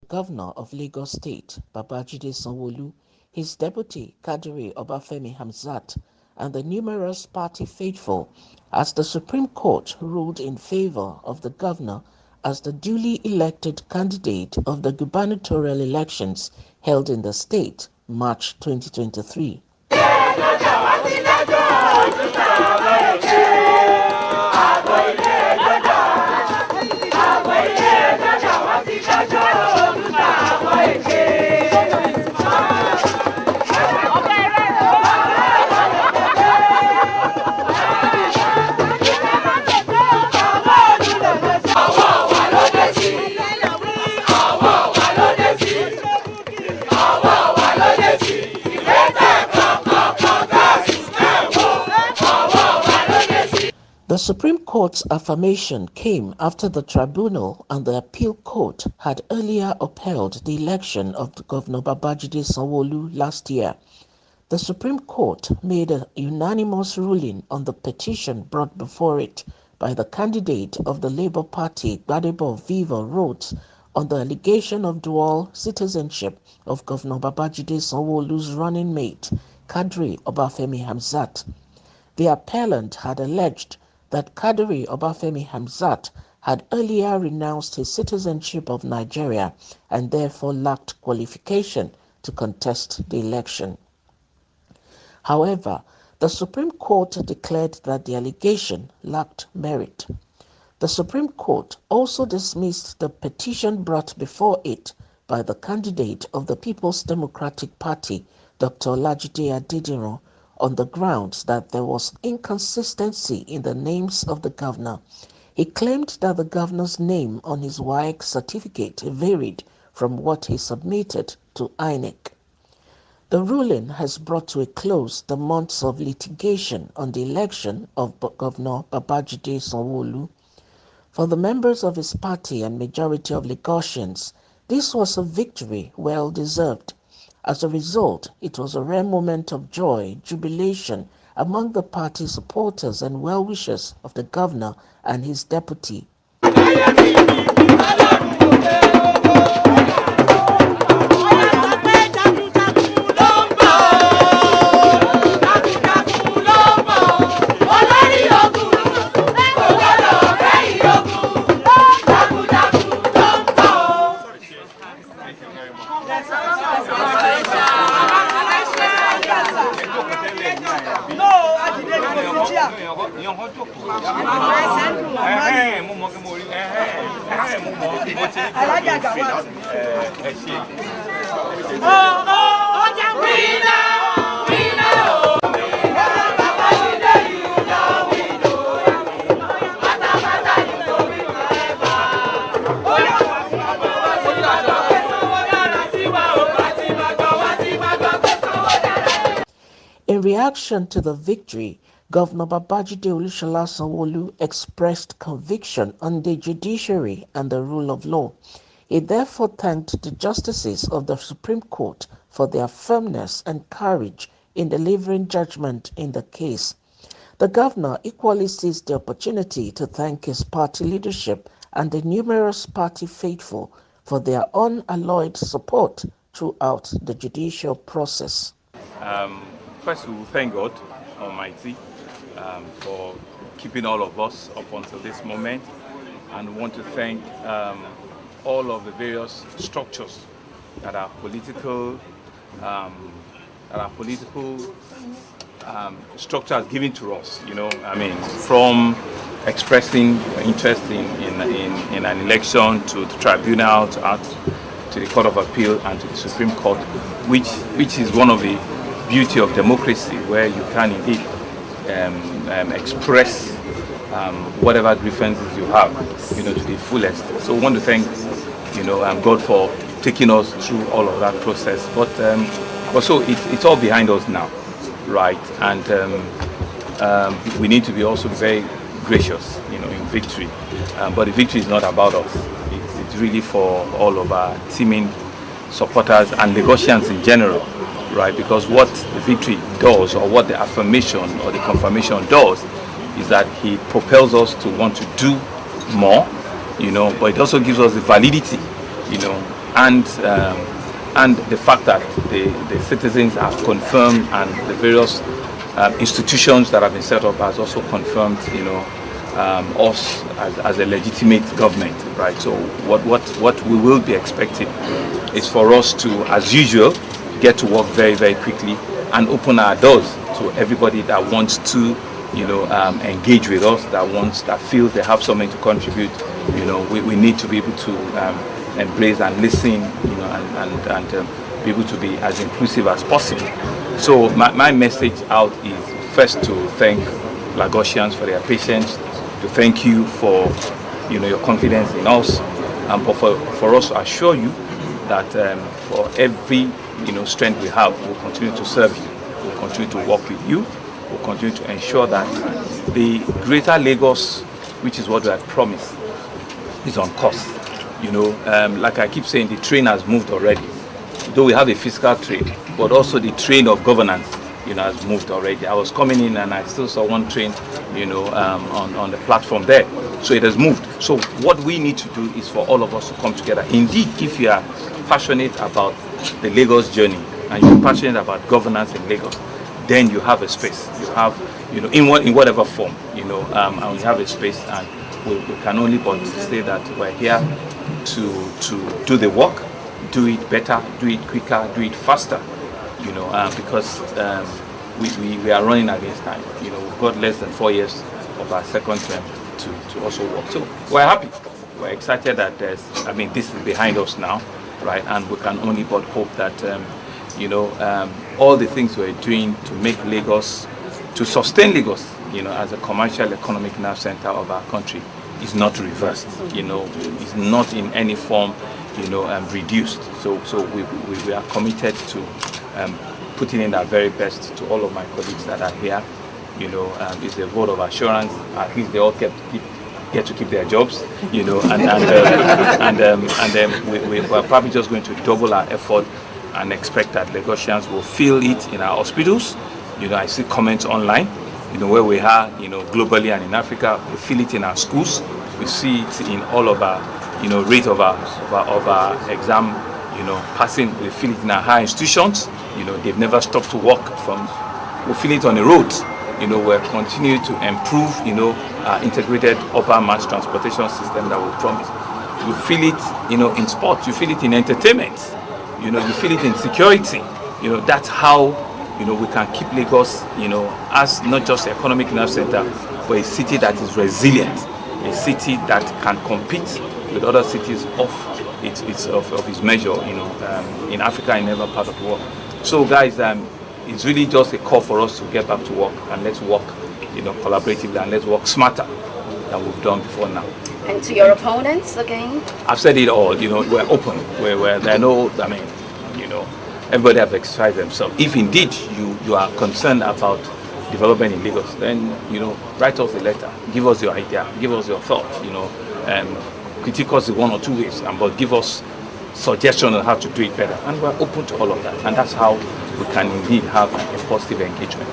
Governor of Lagos State, Babajide Sanwo-Olu, his deputy, Kadiri Obafemi Hamzat, and the numerous party faithful, as the Supreme Court ruled in favor of the governor as the duly elected candidate of the gubernatorial elections held in the state, March 2023. The Supreme Court's affirmation came after the tribunal and the appeal court had earlier upheld the election of Governor Babajide Sanwo-Olu last year. The Supreme Court made a unanimous ruling on the petition brought before it by the candidate of the Labour Party, Gbadebo Viva, wrote on the allegation of dual citizenship of Governor Babajide Sanwo-Olu's running mate, Kadri Obafemi Hamzat. The appellant had alleged that Kadiri Obafemi Hamzat had earlier renounced his citizenship of Nigeria and therefore lacked qualification to contest the election. However, the Supreme Court declared that the allegation lacked merit. The Supreme Court also dismissed the petition brought before it by the candidate of the People's Democratic Party, Dr. Olajide Adediran, on the grounds that there was inconsistency in the names of the governor. He claimed that the governor's name on his WAEC certificate varied from what he submitted to INEC. The ruling has brought to a close the months of litigation on the election of Governor Babajide Sanwo-Olu. For the members of his party and majority of Lagosians, this was a victory well deserved. As a result, it was a rare moment of joy, jubilation among the party supporters and well-wishers of the governor and his deputy. In reaction to the victory, Governor Babajide Olusola Sanwo-Olu expressed conviction on the judiciary and the rule of law. He therefore thanked the justices of the Supreme Court for their firmness and courage in delivering judgment in the case. The governor equally seized the opportunity to thank his party leadership and the numerous party faithful for their unalloyed support throughout the judicial process. First, we will thank God Almighty for keeping all of us up until this moment, and we want to thank all of the various structures that are political, structures given to us. From expressing interest in an election to the tribunal, to the Court of Appeal, and to the Supreme Court, which is one of the beauty of democracy, where you can indeed express whatever differences you have, to the fullest. So we want to thank, God for taking us through all of that process. But so it's all behind us now, right? And we need to be also very gracious, in victory. But the victory is not about us. It's really for all of our teaming supporters and Lagosians in general. Right, because what the victory does, or what the affirmation or the confirmation does, is that he propels us to want to do more, but it also gives us the validity, and the fact that the citizens have confirmed, and the various institutions that have been set up has also confirmed, us as a legitimate government, right? So what we will be expecting is for us to, as usual, get to work very, very quickly and open our doors to everybody that wants to, engage with us, that feels they have something to contribute. We need to be able to embrace and listen, and be able to be as inclusive as possible. So my message out is first to thank Lagosians for their patience, to thank you for your confidence in us, and for us to assure you that for every strength we have, we'll continue to serve you, we'll continue to work with you, we'll continue to ensure that the greater Lagos, which is what we had promised, is on course. Like I keep saying, the train has moved already. Though we have a fiscal train, but also the train of governance, has moved already. I was coming in and I still saw one train, on the platform there. So it has moved. So what we need to do is for all of us to come together. Indeed, if you are passionate about the Lagos journey and you're passionate about governance in Lagos, then you have a space. You have, in whatever form, and we have a space, and we can only but say that we're here to do the work, do it better, do it quicker, do it faster, because we are running against time. We've got less than 4 years of our second term to also work. So we're happy. We're excited that this is behind us now, right? And we can only but hope that, all the things we're doing to make Lagos, to sustain Lagos, as a commercial economic nerve center of our country, is not reversed, is not in any form, reduced. So we are committed to putting in our very best. To all of my colleagues that are here, it's a vote of assurance. At least they all get to keep their jobs, and we're probably just going to double our effort and expect that Lagosians will feel it in our hospitals. I see comments online, where we are, globally and in Africa. We feel it in our schools. We see it in all of our, rate of our exam, passing. We feel it in our higher institutions. They've never stopped to work from. We feel it on the roads. We're continuing to improve, our integrated upper mass transportation system that we promised. You feel it, in sports. You feel it in entertainment. You feel it in security. That's how, we can keep Lagos, as not just an economic nerve center, but a city that is resilient, a city that can compete with other cities of its measure, in Africa and every part of the world. So, guys, it's really just a call for us to get back to work, and let's work, collaboratively, and let's work smarter than we've done before now. And to your opponents again? I've said it all. We're open. There are no. Everybody have exercised themselves. If indeed you are concerned about development in Lagos, then write us a letter. Give us your idea. Give us your thought. Critique us in one or two ways, but give us suggestions on how to do it better. And we're open to all of that. And that's how we can indeed have a positive engagement.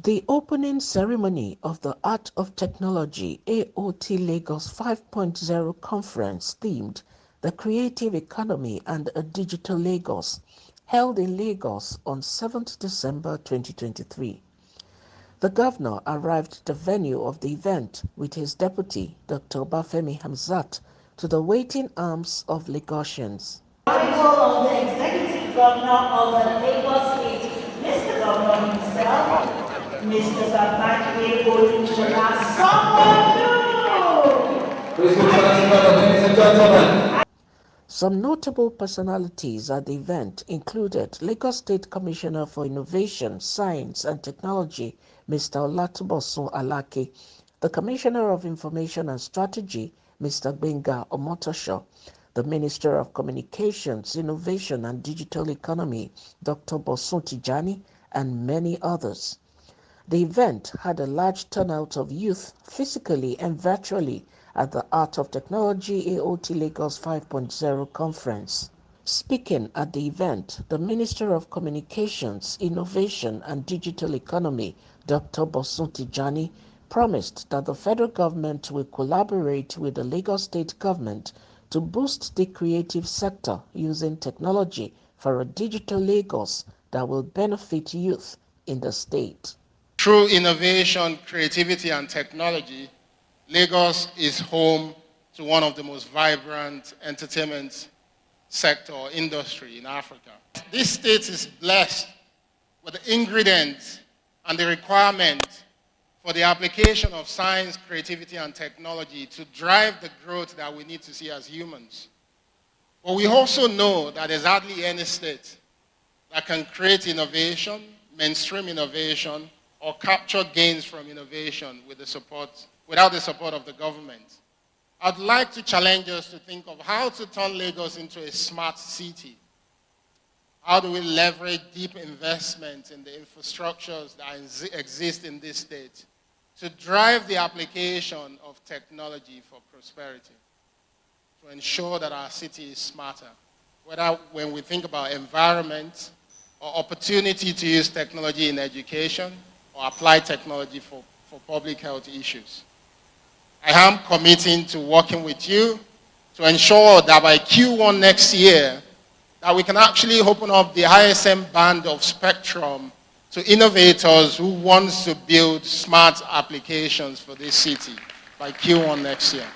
The opening ceremony of the Art of Technology AOT Lagos 5.0 conference themed The Creative Economy and a Digital Lagos, held in Lagos on 7th December 2023. The governor arrived at the venue of the event with his deputy, Dr. Obafemi Hamzat, to the waiting arms of Lagosians. Of the executive governor of the Lagos State, Mr. Governor himself, Mr. Babajide Olusola Sanwo-Olu. Some notable personalities at the event included Lagos State Commissioner for Innovation, Science and Technology, Mr. Olatubosun Alake, the Commissioner of Information and Strategy, Mr. Gbenga Omotosho, the Minister of Communications, Innovation and Digital Economy, Dr. Bosun Tijani, and many others. The event had a large turnout of youth physically and virtually at the Art of Technology AOT Lagos 5.0 conference. Speaking at the event, the Minister of Communications, Innovation and Digital Economy, Dr. Bosun Tijani, promised that the federal government will collaborate with the Lagos state government to boost the creative sector using technology for a digital Lagos that will benefit youth in the state. Through innovation, creativity, and technology, Lagos is home to one of the most vibrant entertainment sector or industry in Africa. This state is blessed with the ingredients and the requirement for the application of science, creativity, and technology to drive the growth that we need to see as humans. But we also know that there's hardly any state that can create innovation, mainstream innovation, or capture gains from innovation without the support of the government. I'd like to challenge us to think of how to turn Lagos into a smart city. How do we leverage deep investment in the infrastructures that exist in this state to drive the application of technology for prosperity, to ensure that our city is smarter, whether when we think about environment or opportunity to use technology in education or apply technology for public health issues. I am committing to working with you to ensure that by Q1 next year, that we can actually open up the ISM band of spectrum to innovators who want to build smart applications for this city by Q1 next year.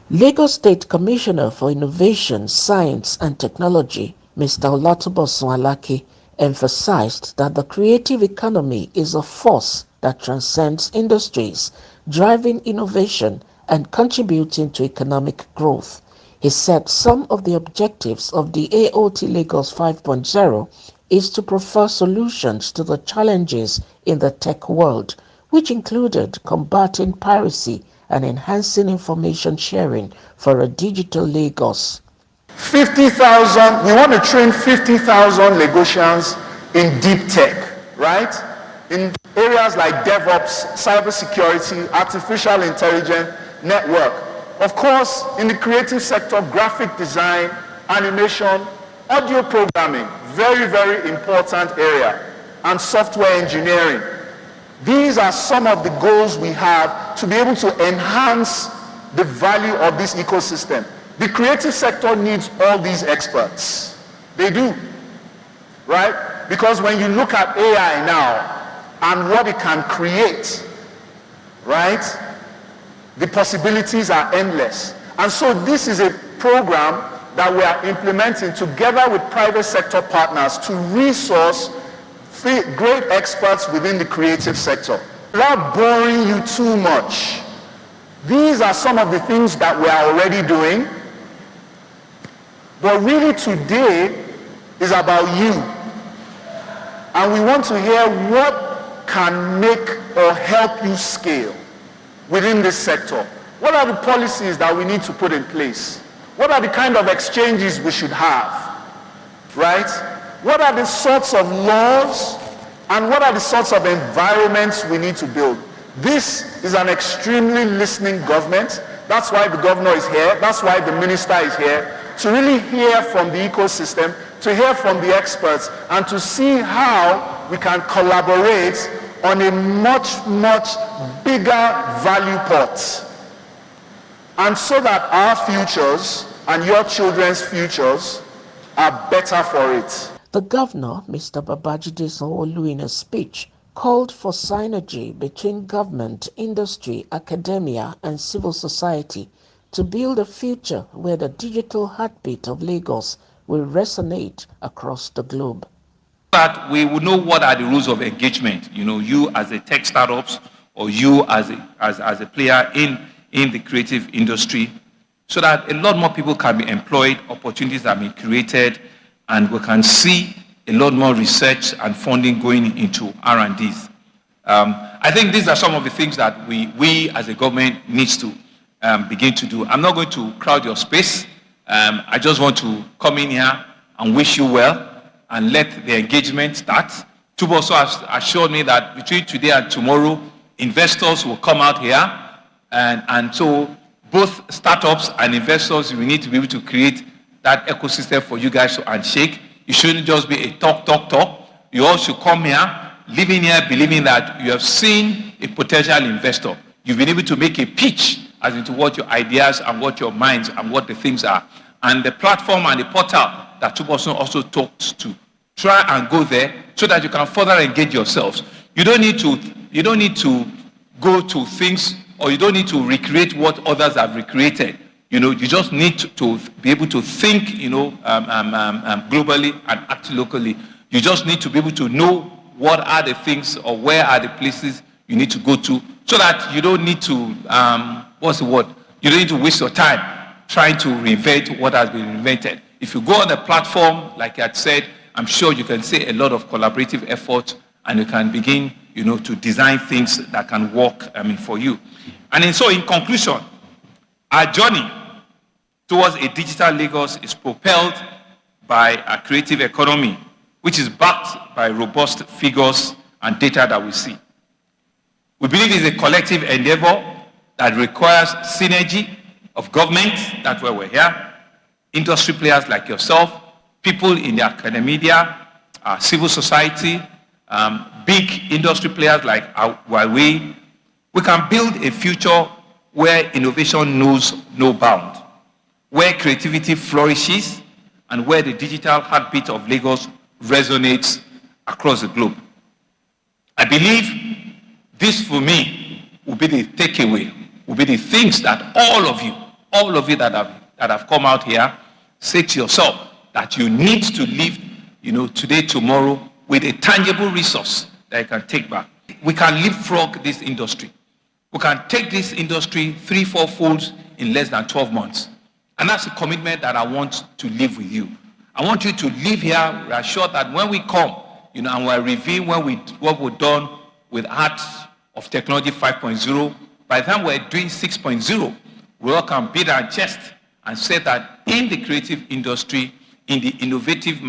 Lagos State Commissioner for Innovation, Science and Technology, Mr. Olatubosun Alake, emphasized that the creative economy is a force that transcends industries, driving innovation and contributing to economic growth. He said some of the objectives of the AOT Lagos 5.0 is to prefer solutions to the challenges in the tech world, which included combating piracy and enhancing information sharing for a digital Lagos. 50,000, we want to train 50,000 Lagosians in deep tech, right? In areas like DevOps, cybersecurity, artificial intelligence, network. Of course, in the creative sector, graphic design, animation, audio programming, very, very important area, and software engineering. These are some of the goals we have to be able to enhance the value of this ecosystem. The creative sector needs all these experts. They do, right? Because when you look at AI now and what it can create, right? The possibilities are endless. And so this is a program that we are implementing together with private sector partners to resource great experts within the creative sector. Without boring you too much, these are some of the things that we are already doing. But really today is about you. And we want to hear what can make or help you scale within this sector. What are the policies that we need to put in place? What are the kind of exchanges we should have, right? What are the sorts of laws and what are the sorts of environments we need to build? This is an extremely listening government. That's why the governor is here. That's why the minister is here, to really hear from the ecosystem, to hear from the experts, and to see how we can collaborate on a much, much bigger value pot. And so that our futures and your children's futures are better for it. The governor, Mr. Babajide Sanwo-Olu, in a speech, called for synergy between government, industry, academia, and civil society to build a future where the digital heartbeat of Lagos will resonate across the globe. That we will know what are the rules of engagement. You know, you as a tech startups or you as a player in the creative industry, so that a lot more people can be employed, opportunities are being created, and we can see a lot more research and funding going into R&Ds. I think these are some of the things that we as a government needs to begin to do. I'm not going to crowd your space. I just want to come in here and wish you well and let the engagement start. Tubo also has assured me that between today and tomorrow, investors will come out here. And so both startups and investors, we need to be able to create that ecosystem for you guys to handshake. You shouldn't just be a talk. You all should come here, living here, believing that you have seen a potential investor. You've been able to make a pitch as into what your ideas and what your minds and what the things are. And the platform and the portal that Tubosun also talks to, try and go there so that you can further engage yourselves. You don't need to go to things, or you don't need to recreate what others have recreated. You just need to be able to think, globally and act locally. You just need to be able to know what are the things or where are the places you need to go to, so that you don't need to, You don't need to waste your time trying to reinvent what has been invented. If you go on the platform, like I had said, I'm sure you can see a lot of collaborative effort, and you can begin, to design things that can work, for you. And so in conclusion, our journey towards a digital Lagos is propelled by a creative economy, which is backed by robust figures and data that we see. We believe it's a collective endeavor that requires synergy of government, that's why we're here, industry players like yourself, people in the academia, civil society, big industry players like Huawei. We can build a future where innovation knows no bound, where creativity flourishes, and where the digital heartbeat of Lagos resonates across the globe. I believe this, for me, will be the takeaway, will be the things that all of you that have come out here, say to yourself that you need to live, today, tomorrow, with a tangible resource that you can take back. We can leapfrog this industry. We can take this industry 3-4 folds in less than 12 months. And that's a commitment that I want to live with you. I want you to live here, reassured that when we come, and we're reviewing what we've done with Art of Technology 5.0, by the time we're doing 6.0, we all can beat our chest and say that in the creative industry, in the innovative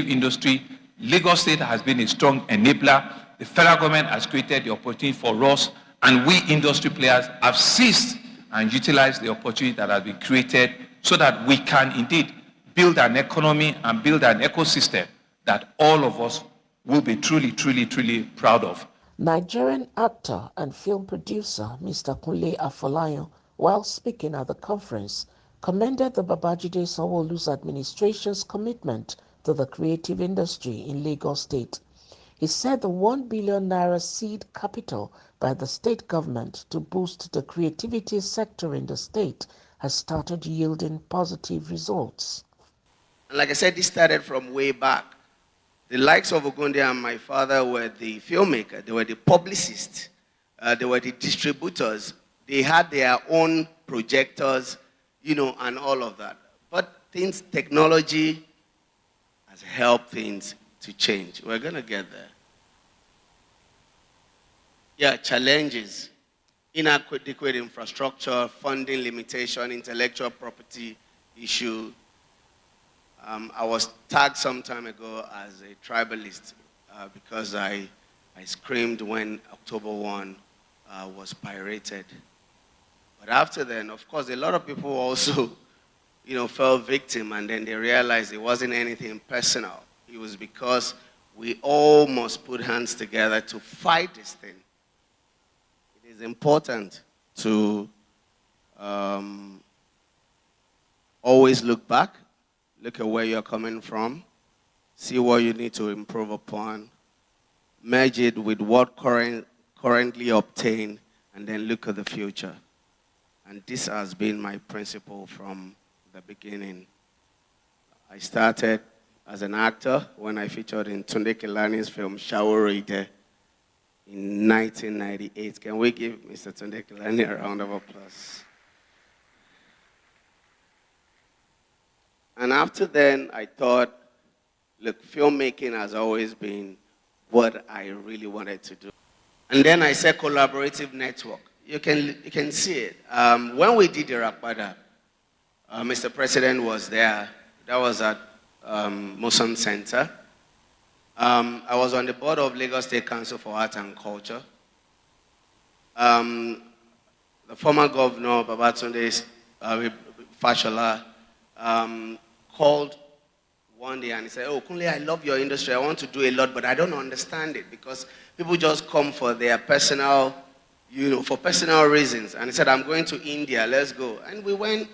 industry, Lagos State has been a strong enabler. The federal government has created the opportunity for us, and we industry players have seized and utilized the opportunity that has been created so that we can indeed build an economy and build an ecosystem that all of us will be truly, truly, truly proud of. Nigerian actor and film producer Mr. Kunle Afolayan, while speaking at the conference, commended the Babajide Sanwo-Olu's administration's commitment to the creative industry in Lagos State. He said the 1 billion naira seed capital by the state government to boost the creativity sector in the state has started yielding positive results. Like I said, this started from way back. The likes of Ogunde and my father were the filmmaker, they were the publicists, they were the distributors. They had their own projectors, and all of that. But technology has helped things to change. We're going to get there. Yeah, challenges, inadequate infrastructure, funding limitation, intellectual property issue. I was tagged some time ago as a tribalist because I screamed when October 1 was pirated. But after then, of course, a lot of people also, fell victim, and then they realized it wasn't anything personal. It was because we all must put hands together to fight this thing. It is important to always look back, look at where you're coming from, see what you need to improve upon, merge it with what currently obtained, and then look at the future. And this has been my principle from the beginning. I started as an actor when I featured in Tunde Kelani's film Shaworide in 1998. Can we give Mr. Tunde Kelani a round of applause? And after then, I thought, look, filmmaking has always been what I really wanted to do. And then I said collaborative network. You can see it. When we did the Rakpada, Mr. President was there. That was at Moson Center. I was on the board of Lagos State Council for Art and Culture. The former governor, Babatunde Fashola, called one day and he said, "Oh, Kunle, I love your industry. I want to do a lot, but I don't understand it because people just come for their personal, for personal reasons." And he said, "I'm going to India. Let's go." And we went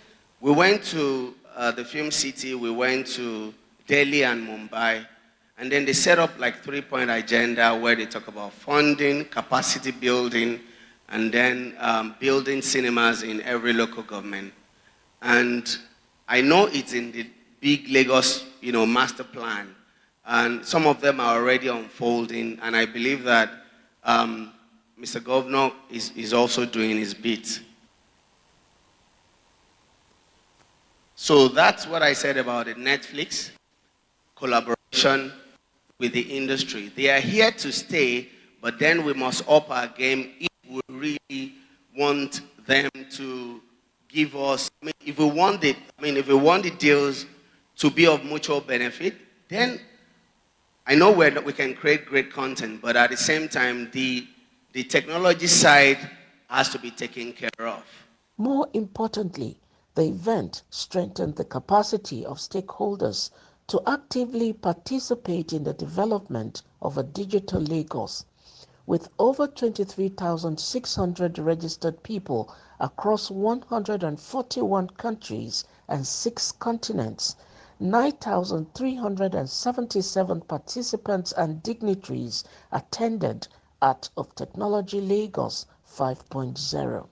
to the film city. We went to Delhi and Mumbai. And then they set up like 3-point agenda where they talk about funding, capacity building, and then building cinemas in every local government. And I know it's in the big Lagos, master plan. And some of them are already unfolding. And I believe that Mr. Governor is also doing his bit. So that's what I said about it. Netflix, collaboration with the industry. They are here to stay, but then we must up our game if we really want them to give us, if we want the deals to be of mutual benefit, then I know we can create great content, but at the same time, the technology side has to be taken care of. More importantly, the event strengthened the capacity of stakeholders to actively participate in the development of a digital Lagos. With over 23,600 registered people across 141 countries and 6 continents, 9,377 participants and dignitaries attended Art of Technology Lagos 5.0.